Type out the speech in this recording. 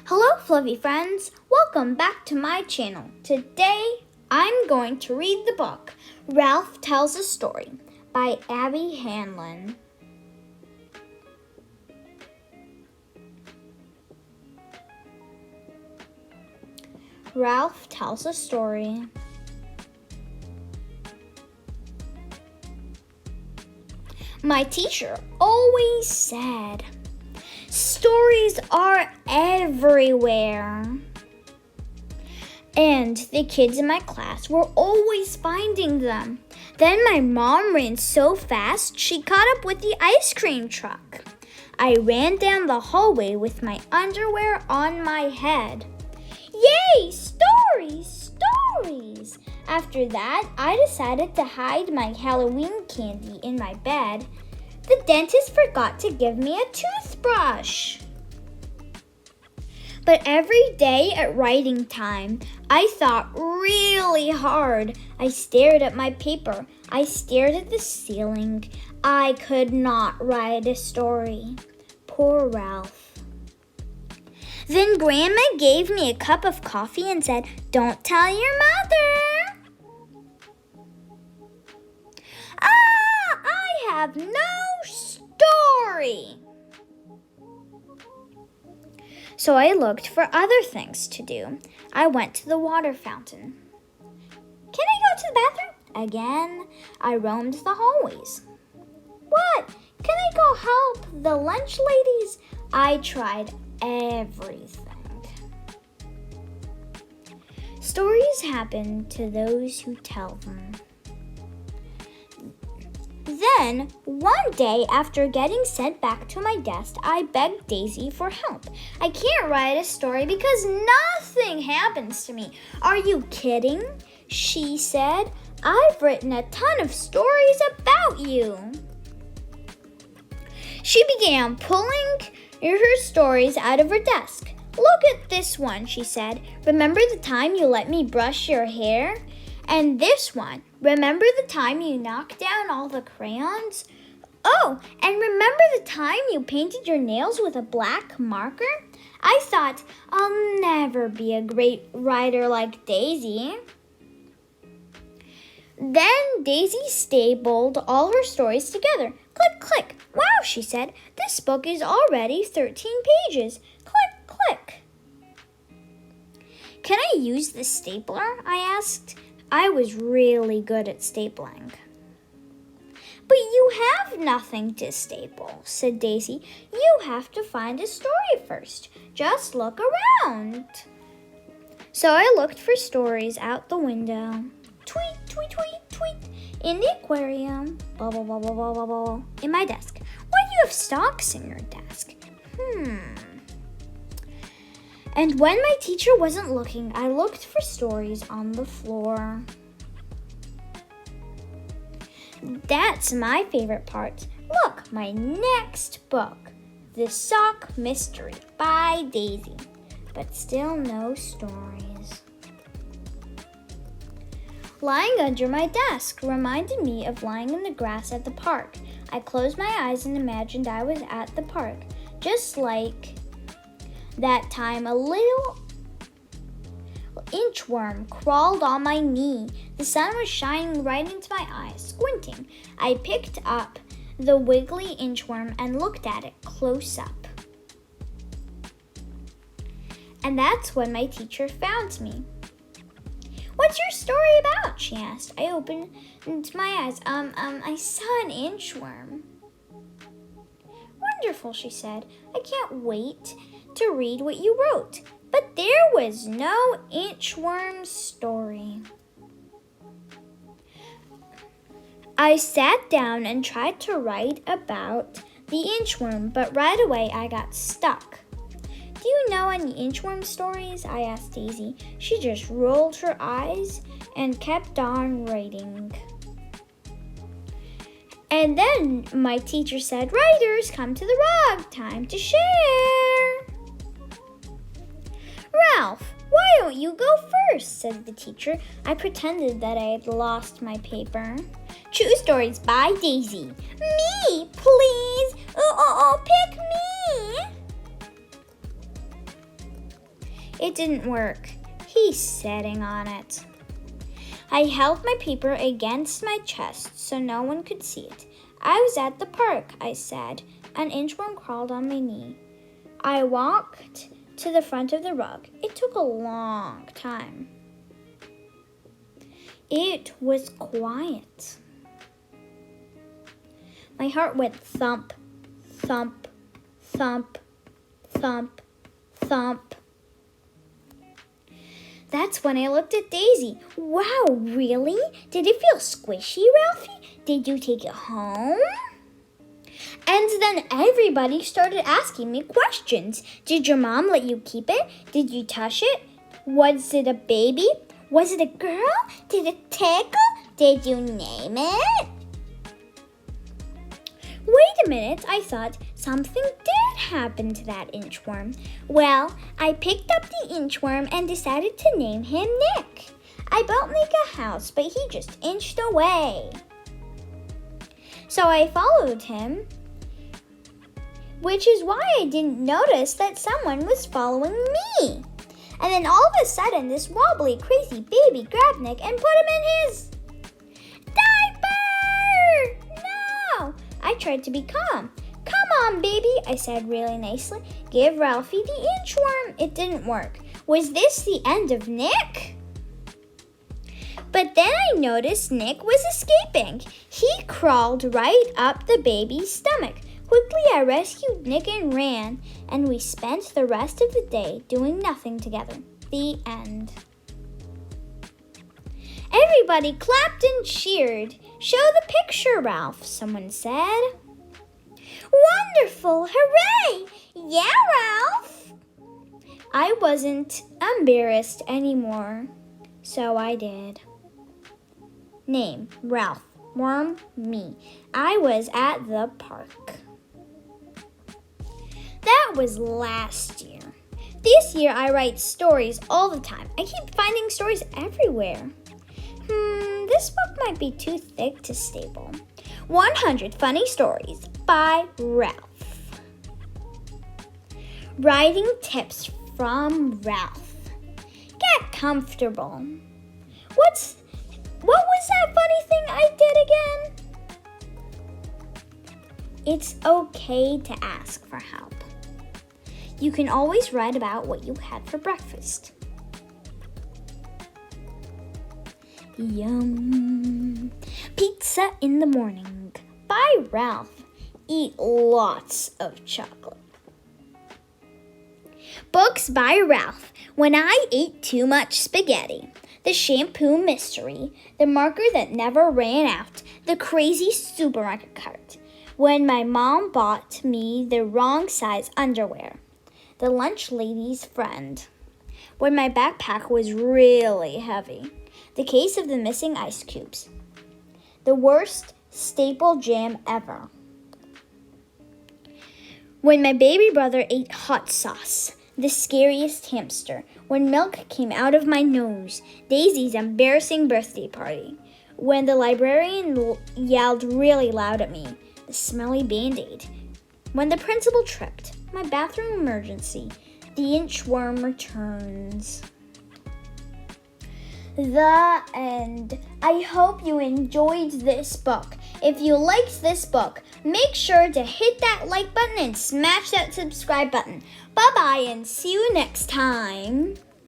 Hello, fluffy friends. Welcome back to my channel. Today, I'm going to read the book, Ralph Tells a Story by Abby Hanlon. Ralph Tells a Story. My teacher always said, stories are everywhere. And the kids in my class were always finding them. Then my mom ran so fast, she caught up with the ice cream truck. I ran down the hallway with my underwear on my head. Yay! Stories! Stories! After that, I decided to hide my Halloween candy in my bed. The dentist forgot to give me a toothbrush. But every day at writing time, I thought really hard. I stared at my paper. I stared at the ceiling. I could not write a story. Poor Ralph. Then Grandma gave me a cup of coffee and said, "Don't tell your mother." I have no story. So I looked for other things to do. I went to the water fountain. Can I go to the bathroom? Again, I roamed the hallways. What? Can I go help the lunch ladies? I tried everything. Stories happen to those who tell them. Then, one day, after getting sent back to my desk, I begged Daisy for help. I can't write a story because nothing happens to me. Are you kidding? She said. I've written a ton of stories about you. She began pulling her stories out of her desk. Look at this one, she said. Remember the time you let me brush your hair? And this one, remember the time you knocked down all the crayons? Oh, and remember the time you painted your nails with a black marker? I thought, I'll never be a great writer like Daisy. Then Daisy stapled all her stories together. Click, click. Wow, she said, this book is already 13 pages. Click, click. Can I use the stapler? I asked. I was really good at stapling. But you have nothing to staple, said Daisy. You have to find a story first. Just look around. So I looked for stories out the window. Tweet, tweet, tweet, tweet. In the aquarium. Bubble, bubble, bubble, bubble. In my desk. Why do you have stocks in your desk? And when my teacher wasn't looking, I looked for stories on the floor. That's my favorite part. Look, my next book, The Sock Mystery by Daisy. But still no stories. Lying under my desk reminded me of lying in the grass at the park. I closed my eyes and imagined I was at the park, just like that time a little inchworm crawled on my knee. The sun was shining right into my eyes. Squinting, I picked up the wiggly inchworm and looked at it close up. And that's when my teacher found me. What's your story about? She asked. I opened my eyes. I saw an inchworm. Wonderful, she said. I can't wait to read what you wrote. But there was no inchworm story. I sat down and tried to write about the inchworm, but right away I got stuck. Do you know any inchworm stories? I asked Daisy. She just rolled her eyes and kept on writing. And then my teacher said, writers, come to the rug. Time to share. Ralph, why don't you go first? Said the teacher. I pretended that I had lost my paper. True Stories by Daisy. Me, please. Pick me. It didn't work. He's sitting on it. I held my paper against my chest so no one could see it. I was at the park, I said. An inchworm crawled on my knee. I walked to the front of the rug. It took a long time. It was quiet. My heart went thump, thump, thump, thump, thump. That's when I looked at Daisy. Wow, really? Did it feel squishy, Ralphie? Did you take it home? And then everybody started asking me questions. Did your mom let you keep it? Did you touch it? Was it a baby? Was it a girl? Did it tickle? Did you name it? Wait a minute, I thought. Something did happen to that inchworm. Well, I picked up the inchworm and decided to name him Nick. I built Nick a house, but he just inched away. So I followed him, which is why I didn't notice that someone was following me. And then all of a sudden, this wobbly, crazy baby grabbed Nick and put him in his diaper! No! I tried to be calm. Come on, baby, I said really nicely. Give Ralphie the inchworm. It didn't work. Was this the end of Nick? But then I noticed Nick was escaping. He crawled right up the baby's stomach. Quickly, I rescued Nick and ran, and we spent the rest of the day doing nothing together. The end. Everybody clapped and cheered. Show the picture, Ralph, someone said. Wonderful! Hooray! Yeah, Ralph! I wasn't embarrassed anymore, so I did. Name, Ralph. Worm, me. I was at the park. That was last year. This year I write stories all the time. I keep finding stories everywhere. This book might be too thick to staple. 100 Funny Stories by Ralph. Writing tips from Ralph. Get comfortable. What was that funny thing I did again? It's okay to ask for help. You can always write about what you had for breakfast. Yum. Pizza in the morning by Ralph. Eat lots of chocolate. Books by Ralph. When I ate too much spaghetti. The shampoo mystery. The marker that never ran out. The crazy supermarket cart. When my mom bought me the wrong size underwear. The lunch lady's friend. When my backpack was really heavy. The case of the missing ice cubes. The worst staple jam ever. When my baby brother ate hot sauce. The scariest hamster. When milk came out of my nose. Daisy's embarrassing birthday party. When the librarian yelled really loud at me. The smelly Band-Aid. When the principal tripped. My bathroom emergency. The inchworm returns. The end. I hope you enjoyed this book. If you liked this book, make sure to hit that like button and smash that subscribe button. Bye-bye and see you next time.